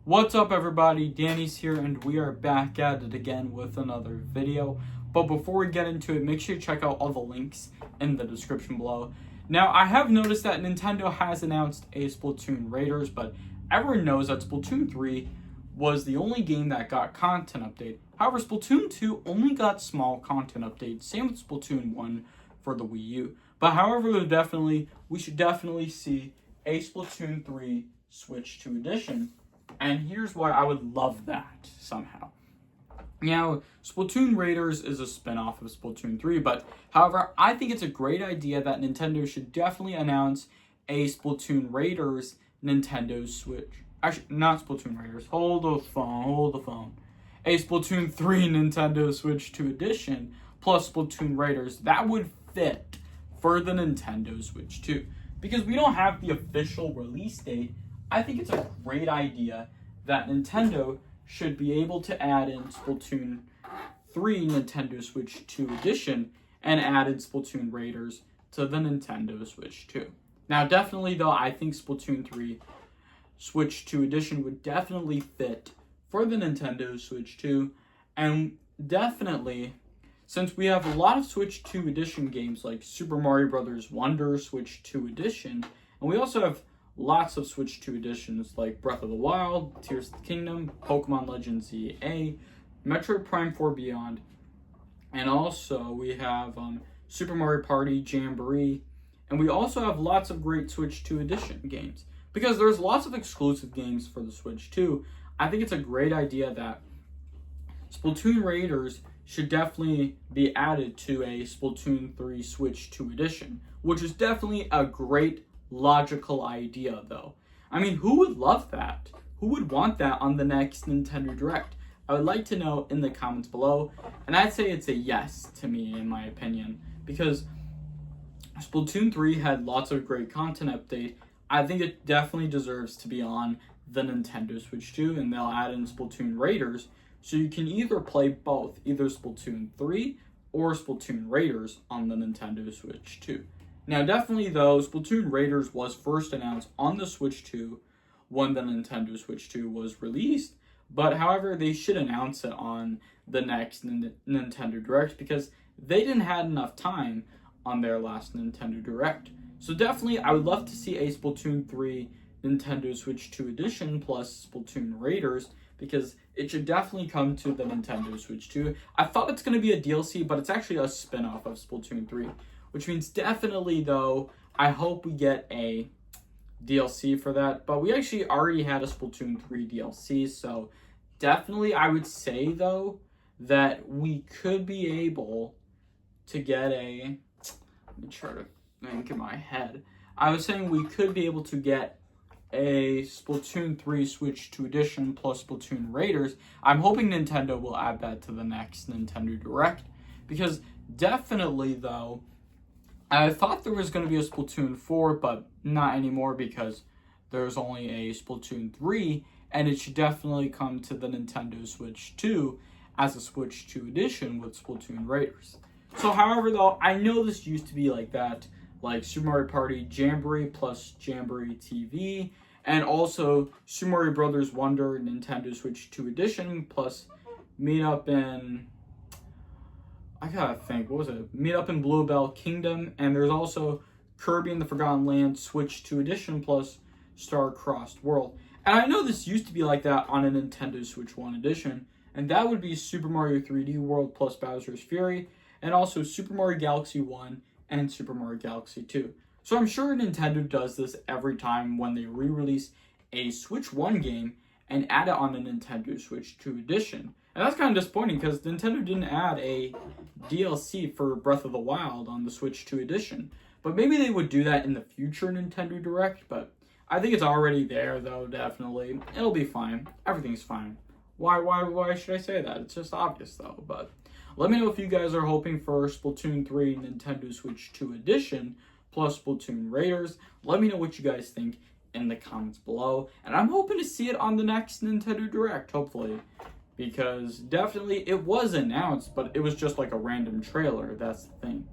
What's up everybody, Danny's here and we are back at it again with another video. But before we get into it, make sure you check out all the links in the description below. Now, I have noticed that Nintendo has announced a Splatoon Raiders, but everyone knows that Splatoon 3 was the only game that got content update. However, Splatoon 2 only got small content updates, same with Splatoon 1 for the Wii U. But however, we should definitely see a Splatoon 3 Switch 2 edition. And here's why I would love that somehow. Now, Splatoon Raiders is a spin-off of Splatoon 3, but however, I think it's a great idea that Nintendo should definitely announce a Splatoon Raiders Nintendo Switch. Actually, not Splatoon Raiders. Hold the phone. A Splatoon 3 Nintendo Switch 2 edition plus Splatoon Raiders. That would fit for the Nintendo Switch 2. Because we don't have the official release date, I think it's a great idea that Nintendo should be able to add in Splatoon 3 Nintendo Switch 2 edition and added Splatoon Raiders to the Nintendo Switch 2. Now, definitely though, I think Splatoon 3 Switch 2 edition would definitely fit for the Nintendo Switch 2, and definitely, since we have a lot of Switch 2 edition games like Super Mario Bros. Wonder Switch 2 edition, and we also have lots of Switch 2 editions like Breath of the Wild, Tears of the Kingdom, Pokemon Legends ZA, Metroid Prime 4 Beyond, and also we have Super Mario Party, Jamboree, and we also have lots of great Switch 2 edition games. Because there's lots of exclusive games for the Switch 2, I think it's a great idea that Splatoon Raiders should definitely be added to a Splatoon 3 Switch 2 edition, which is definitely a great logical idea though. I mean, who would love that? Who would want that on the next Nintendo Direct? I would like to know in the comments below, and I'd say it's a yes to me in my opinion, because Splatoon 3 had lots of great content update. I think it definitely deserves to be on the Nintendo Switch 2, and they'll add in Splatoon Raiders, so you can either play both, either Splatoon 3 or Splatoon Raiders on the Nintendo Switch 2. Now, definitely though, Splatoon Raiders was first announced on the Switch 2 when the Nintendo Switch 2 was released, but however, they should announce it on the next Nintendo Direct because they didn't have enough time on their last Nintendo Direct. So definitely, I would love to see a Splatoon 3 Nintendo Switch 2 edition plus Splatoon Raiders, because it should definitely come to the Nintendo Switch 2. I thought it's going to be a DLC, but it's actually a spin-off of Splatoon 3, which means definitely, though, I hope we get a DLC for that. But we actually already had a Splatoon 3 DLC, so definitely I would say, though, that we could be able to get a... Let me try to think in my head. I was saying we could be able to get a Splatoon 3 Switch 2 edition plus Splatoon Raiders. I'm hoping Nintendo will add that to the next Nintendo Direct, because definitely, though, I thought there was going to be a Splatoon 4, but not anymore because there's only a Splatoon 3, and it should definitely come to the Nintendo Switch 2 as a Switch 2 edition with Splatoon Raiders. So, however, though, I know this used to be like that, like Super Mario Party Jamboree plus Jamboree TV, and also Super Mario Bros. Wonder Nintendo Switch 2 edition plus Meet Up in... I gotta think, what was it? Meet Up in Bluebell Kingdom, and there's also Kirby and the Forgotten Land Switch 2 edition plus Star-Crossed World. And I know this used to be like that on a Nintendo Switch 1 edition, and that would be Super Mario 3D World plus Bowser's Fury, and also Super Mario Galaxy 1 and Super Mario Galaxy 2. So I'm sure Nintendo does this every time when they re-release a Switch 1 game and add it on the Nintendo Switch 2 edition. And that's kind of disappointing because Nintendo didn't add a DLC for Breath of the Wild on the Switch 2 edition. But maybe they would do that in the future Nintendo Direct, but I think it's already there though, definitely. It'll be fine. Everything's fine. Why should I say that? It's just obvious though, but let me know if you guys are hoping for Splatoon 3 Nintendo Switch 2 edition plus Splatoon Raiders. Let me know what you guys think in the comments below. And I'm hoping to see it on the next Nintendo Direct, hopefully. Because definitely it was announced, but it was just like a random trailer. That's the thing.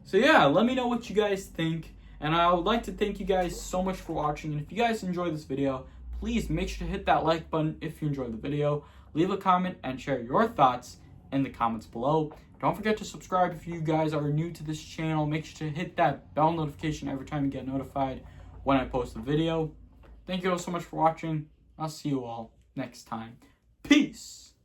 So yeah, let me know what you guys think. And I would like to thank you guys so much for watching. And if you guys enjoyed this video, please make sure to hit that like button if you enjoyed the video. Leave a comment and share your thoughts in the comments below. Don't forget to subscribe if you guys are new to this channel. Make sure to hit that bell notification every time you get notified when I post a video. Thank you all so much for watching. I'll see you all next time. Peace!